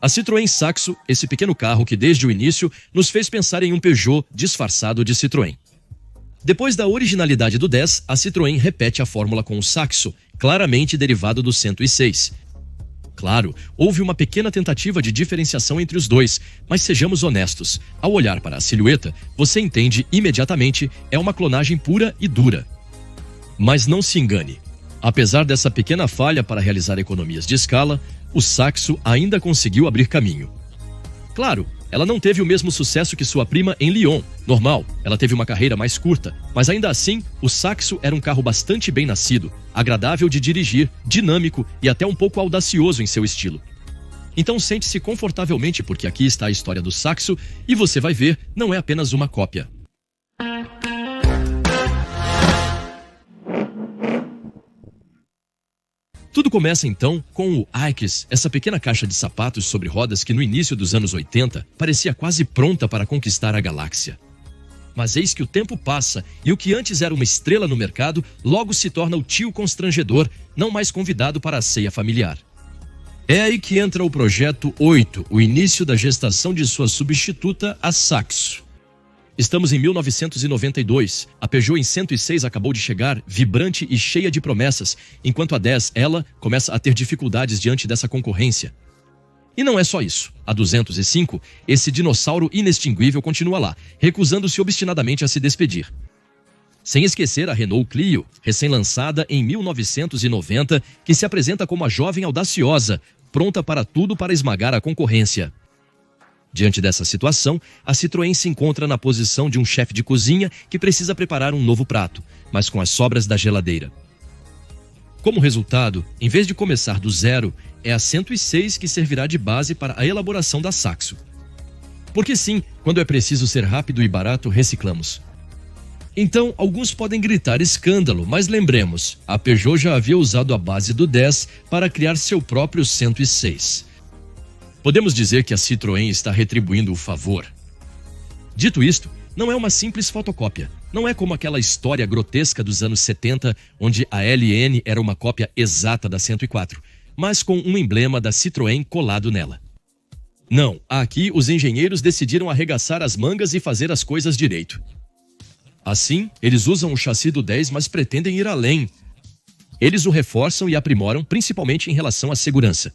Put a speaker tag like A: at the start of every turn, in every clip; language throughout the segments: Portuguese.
A: A Citroën Saxo, esse pequeno carro que desde o início nos fez pensar em um Peugeot disfarçado de Citroën. Depois da originalidade do 10, a Citroën repete a fórmula com o Saxo, claramente derivado do 106. Claro, houve uma pequena tentativa de diferenciação entre os dois, mas sejamos honestos, ao olhar para a silhueta, você entende imediatamente, é uma clonagem pura e dura. Mas não se engane, apesar dessa pequena falha para realizar economias de escala, o Saxo ainda conseguiu abrir caminho. Claro, ela não teve o mesmo sucesso que sua prima em Lyon. Normal, ela teve uma carreira mais curta, mas ainda assim, o Saxo era um carro bastante bem nascido, agradável de dirigir, dinâmico e até um pouco audacioso em seu estilo. Então sente-se confortavelmente porque aqui está a história do Saxo e você vai ver, não é apenas uma cópia. Tudo começa então com o Ickis, essa pequena caixa de sapatos sobre rodas que no início dos anos 80 parecia quase pronta para conquistar a galáxia. Mas eis que o tempo passa e o que antes era uma estrela no mercado logo se torna o tio constrangedor, não mais convidado para a ceia familiar. É aí que entra o Projeto 8, o início da gestação de sua substituta, a Saxo. Estamos em 1992, a Peugeot em 106 acabou de chegar, vibrante e cheia de promessas, enquanto a 10, ela, começa a ter dificuldades diante dessa concorrência. E não é só isso, a 205, esse dinossauro inextinguível continua lá, recusando-se obstinadamente a se despedir. Sem esquecer a Renault Clio, recém-lançada em 1990, que se apresenta como a jovem audaciosa, pronta para tudo para esmagar a concorrência. Diante dessa situação, a Citroën se encontra na posição de um chefe de cozinha que precisa preparar um novo prato, mas com as sobras da geladeira. Como resultado, em vez de começar do zero, é a 106 que servirá de base para a elaboração da Saxo. Porque sim, quando é preciso ser rápido e barato, reciclamos. Então, alguns podem gritar escândalo, mas lembremos, a Peugeot já havia usado a base do 10 para criar seu próprio 106. Podemos dizer que a Citroën está retribuindo o favor. Dito isto, não é uma simples fotocópia. Não é como aquela história grotesca dos anos 70, onde a LN era uma cópia exata da 104, mas com um emblema da Citroën colado nela. Não, aqui os engenheiros decidiram arregaçar as mangas e fazer as coisas direito. Assim, eles usam o chassi do 10, mas pretendem ir além. Eles o reforçam e aprimoram, principalmente em relação à segurança.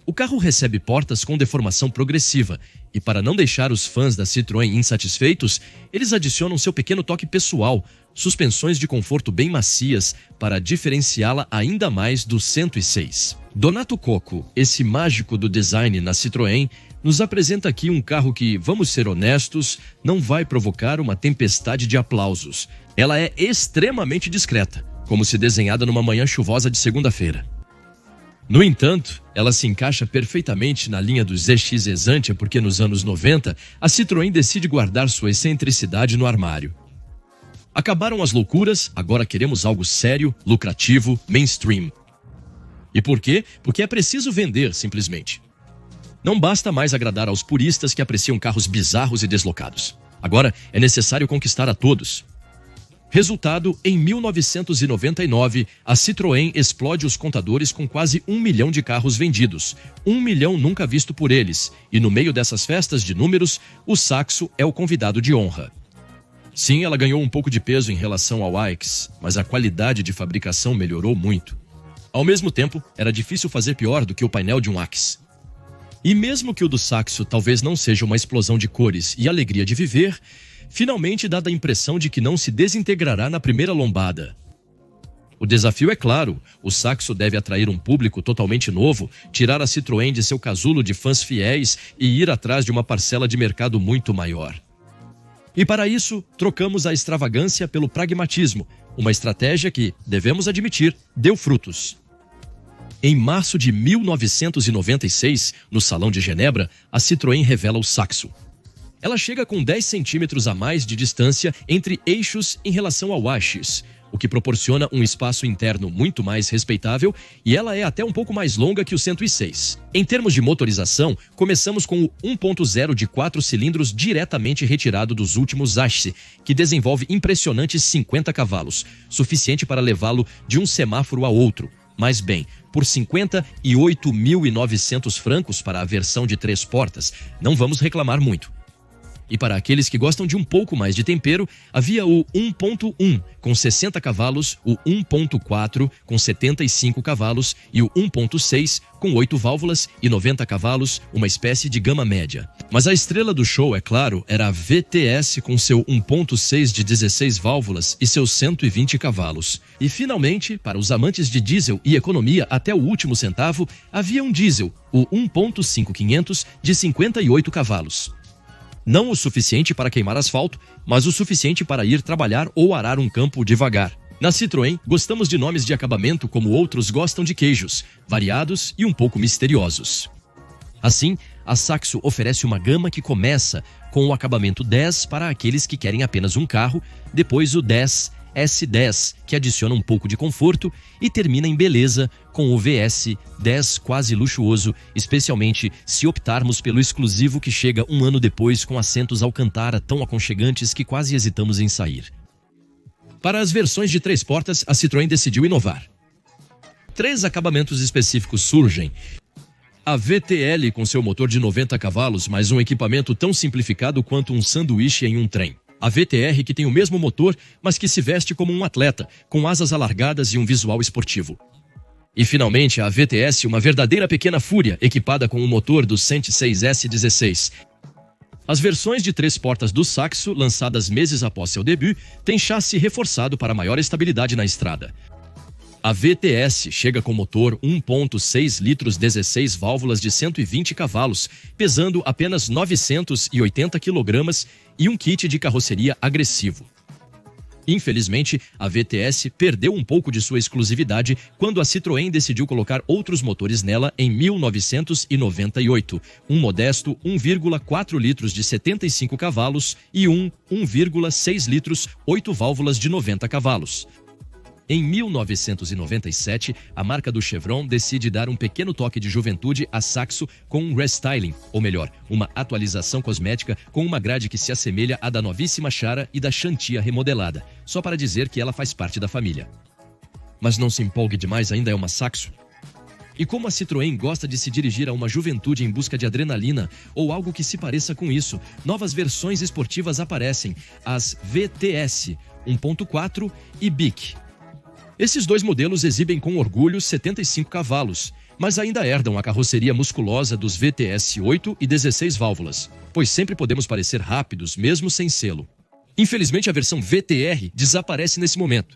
A: O carro recebe portas com deformação progressiva e, para não deixar os fãs da Citroën insatisfeitos, eles adicionam seu pequeno toque pessoal, suspensões de conforto bem macias para diferenciá-la ainda mais do 106. Donato Cocco, esse mágico do design na Citroën, nos apresenta aqui um carro que, vamos ser honestos, não vai provocar uma tempestade de aplausos. Ela é extremamente discreta, como se desenhada numa manhã chuvosa de segunda-feira. No entanto, ela se encaixa perfeitamente na linha do ZX Exantia porque nos anos 90, a Citroën decide guardar sua excentricidade no armário. Acabaram as loucuras, agora queremos algo sério, lucrativo, mainstream. E por quê? Porque é preciso vender, simplesmente. Não basta mais agradar aos puristas que apreciam carros bizarros e deslocados. Agora é necessário conquistar a todos. Resultado, em 1999, a Citroën explode os contadores com quase 1 milhão de carros vendidos. 1 milhão nunca visto por eles. E no meio dessas festas de números, o Saxo é o convidado de honra. Sim, ela ganhou um pouco de peso em relação ao Ickis, mas a qualidade de fabricação melhorou muito. Ao mesmo tempo, era difícil fazer pior do que o painel de um Ickis. E mesmo que o do Saxo talvez não seja uma explosão de cores e alegria de viver, finalmente dá a impressão de que não se desintegrará na primeira lombada. O desafio é claro, o Saxo deve atrair um público totalmente novo, tirar a Citroën de seu casulo de fãs fiéis e ir atrás de uma parcela de mercado muito maior. E para isso, trocamos a extravagância pelo pragmatismo, uma estratégia que, devemos admitir, deu frutos. Em março de 1996, no Salão de Genebra, a Citroën revela o Saxo. Ela chega com 10 centímetros a mais de distância entre eixos em relação ao Axis, o que proporciona um espaço interno muito mais respeitável e ela é até um pouco mais longa que o 106. Em termos de motorização, começamos com o 1.0 de 4 cilindros diretamente retirado dos últimos Axis, que desenvolve impressionantes 50 cavalos, suficiente para levá-lo de um semáforo a outro. Mas bem, por 58.900 francos para a versão de 3 portas. Não vamos reclamar muito. E para aqueles que gostam de um pouco mais de tempero, havia o 1.1 com 60 cavalos, o 1.4 com 75 cavalos e o 1.6 com 8 válvulas e 90 cavalos, uma espécie de gama média. Mas a estrela do show, é claro, era a VTS com seu 1.6 de 16 válvulas e seus 120 cavalos. E finalmente, para os amantes de diesel e economia até o último centavo, havia um diesel, o 1.5500 de 58 cavalos. Não o suficiente para queimar asfalto, mas o suficiente para ir trabalhar ou arar um campo devagar. Na Citroën, gostamos de nomes de acabamento como outros gostam de queijos, variados e um pouco misteriosos. Assim, a Saxo oferece uma gama que começa com o acabamento 10 para aqueles que querem apenas um carro, depois o 10 S10, que adiciona um pouco de conforto, e termina em beleza com o VS 10 quase luxuoso, especialmente se optarmos pelo exclusivo que chega um ano depois com assentos Alcantara tão aconchegantes que quase hesitamos em sair. Para as versões de 3 portas, a Citroën decidiu inovar. 3 acabamentos específicos surgem. A VTL com seu motor de 90 cavalos, mais um equipamento tão simplificado quanto um sanduíche em um trem. A VTR, que tem o mesmo motor, mas que se veste como um atleta, com asas alargadas e um visual esportivo. E finalmente a VTS, uma verdadeira pequena fúria, equipada com o motor do 106S16. As versões de 3 portas do Saxo, lançadas meses após seu debut, têm chassi reforçado para maior estabilidade na estrada. A VTS chega com motor 1.6 litros 16 válvulas de 120 cavalos, pesando apenas 980 kg e um kit de carroceria agressivo. Infelizmente, a VTS perdeu um pouco de sua exclusividade quando a Citroën decidiu colocar outros motores nela em 1998, um modesto 1,4 litros de 75 cavalos e um 1,6 litros 8 válvulas de 90 cavalos. Em 1997, a marca do Chevron decide dar um pequeno toque de juventude à Saxo com um restyling, ou melhor, uma atualização cosmética com uma grade que se assemelha à da novíssima Chara e da Xantia remodelada, só para dizer que ela faz parte da família. Mas não se empolgue demais, ainda é uma Saxo. E como a Citroën gosta de se dirigir a uma juventude em busca de adrenalina ou algo que se pareça com isso, novas versões esportivas aparecem, as VTS 1.4 e BIC. Esses 2 modelos exibem com orgulho 75 cavalos, mas ainda herdam a carroceria musculosa dos VTS 8 e 16 válvulas, pois sempre podemos parecer rápidos mesmo sem selo. Infelizmente a versão VTR desaparece nesse momento.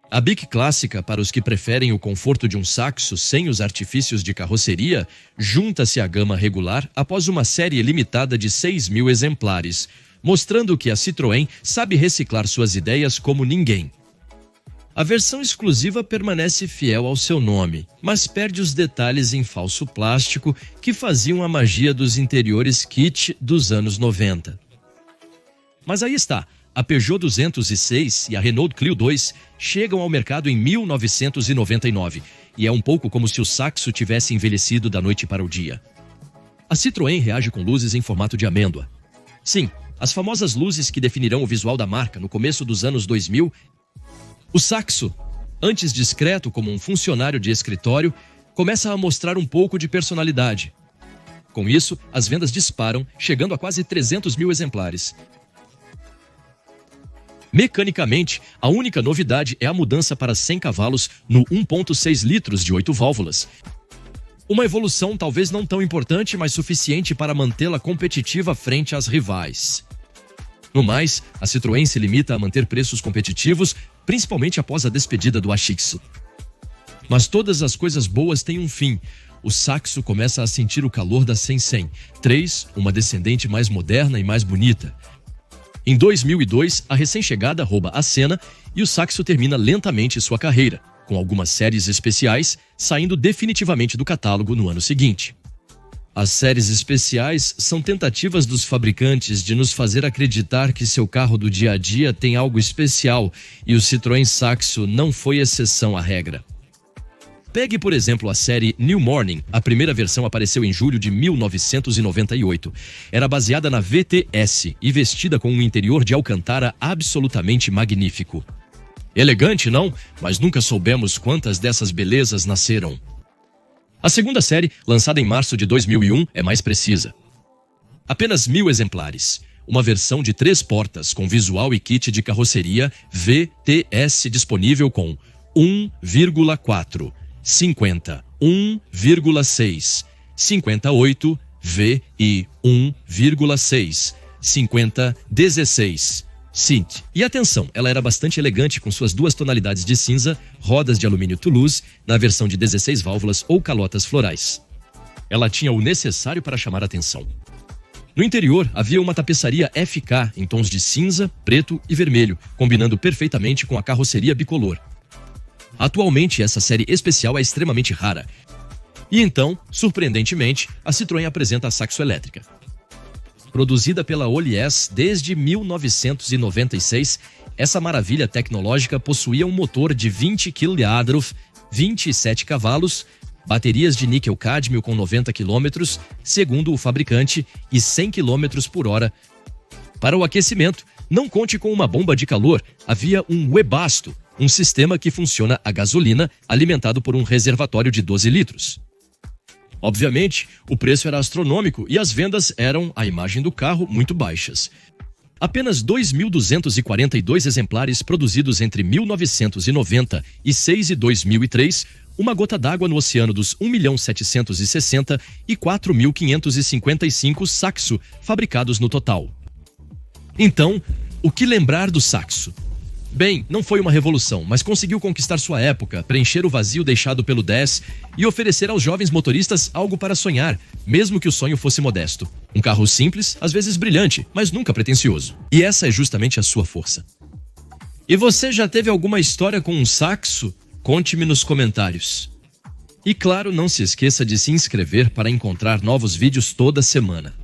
A: A BIC clássica, para os que preferem o conforto de um Saxo sem os artifícios de carroceria, junta-se à gama regular após uma série limitada de 6.000 exemplares, mostrando que a Citroën sabe reciclar suas ideias como ninguém. A versão exclusiva permanece fiel ao seu nome, mas perde os detalhes em falso plástico que faziam a magia dos interiores kit dos anos 90. Mas aí está, a Peugeot 206 e a Renault Clio 2 chegam ao mercado em 1999, e é um pouco como se o Saxo tivesse envelhecido da noite para o dia. A Citroën reage com luzes em formato de amêndoa. Sim, as famosas luzes que definirão o visual da marca no começo dos anos 2000. O Saxo, antes discreto como um funcionário de escritório, começa a mostrar um pouco de personalidade. Com isso, as vendas disparam, chegando a quase 300.000 exemplares. Mecanicamente, a única novidade é a mudança para 100 cavalos no 1.6 litros de 8 válvulas. Uma evolução talvez não tão importante, mas suficiente para mantê-la competitiva frente às rivais. No mais, a Citroën se limita a manter preços competitivos, principalmente após a despedida do Ashixo. Mas todas as coisas boas têm um fim. O Saxo começa a sentir o calor da 100, 3, uma descendente mais moderna e mais bonita. Em 2002, a recém-chegada rouba a cena e o Saxo termina lentamente sua carreira, com algumas séries especiais saindo definitivamente do catálogo no ano seguinte. As séries especiais são tentativas dos fabricantes de nos fazer acreditar que seu carro do dia a dia tem algo especial, e o Citroën Saxo não foi exceção à regra. Pegue, por exemplo, a série New Morning. A primeira versão apareceu em julho de 1998. Era baseada na VTS e vestida com um interior de Alcantara absolutamente magnífico. Elegante, não? Mas nunca soubemos quantas dessas belezas nasceram. A segunda série, lançada em março de 2001, é mais precisa. Apenas 1.000 exemplares. Uma versão de 3 portas com visual e kit de carroceria VTS disponível com 1,4, 50, 1,6, 58 V e 1,6, 50, 16. Synth. E atenção, ela era bastante elegante com suas 2 tonalidades de cinza, rodas de alumínio Toulouse, na versão de 16 válvulas ou calotas florais. Ela tinha o necessário para chamar a atenção. No interior, havia uma tapeçaria FK em tons de cinza, preto e vermelho, combinando perfeitamente com a carroceria bicolor. Atualmente, essa série especial é extremamente rara. E então, surpreendentemente, a Citroën apresenta a Saxo elétrica. Produzida pela Oliès desde 1996, essa maravilha tecnológica possuía um motor de 20 kW, 27 cavalos, baterias de níquel-cádmio com 90 km, segundo o fabricante, e 100 km por hora. Para o aquecimento, não conte com uma bomba de calor, havia um Webasto, um sistema que funciona a gasolina, alimentado por um reservatório de 12 litros. Obviamente, o preço era astronômico e as vendas eram, à imagem do carro, muito baixas. Apenas 2.242 exemplares produzidos entre 1996 e 2003, uma gota d'água no oceano dos 1.760.000 e 4.555 Saxo fabricados no total. Então, o que lembrar do Saxo? Bem, não foi uma revolução, mas conseguiu conquistar sua época, preencher o vazio deixado pelo 10 e oferecer aos jovens motoristas algo para sonhar, mesmo que o sonho fosse modesto. Um carro simples, às vezes brilhante, mas nunca pretensioso. E essa é justamente a sua força. E você já teve alguma história com um Saxo? Conte-me nos comentários. E claro, não se esqueça de se inscrever para encontrar novos vídeos toda semana.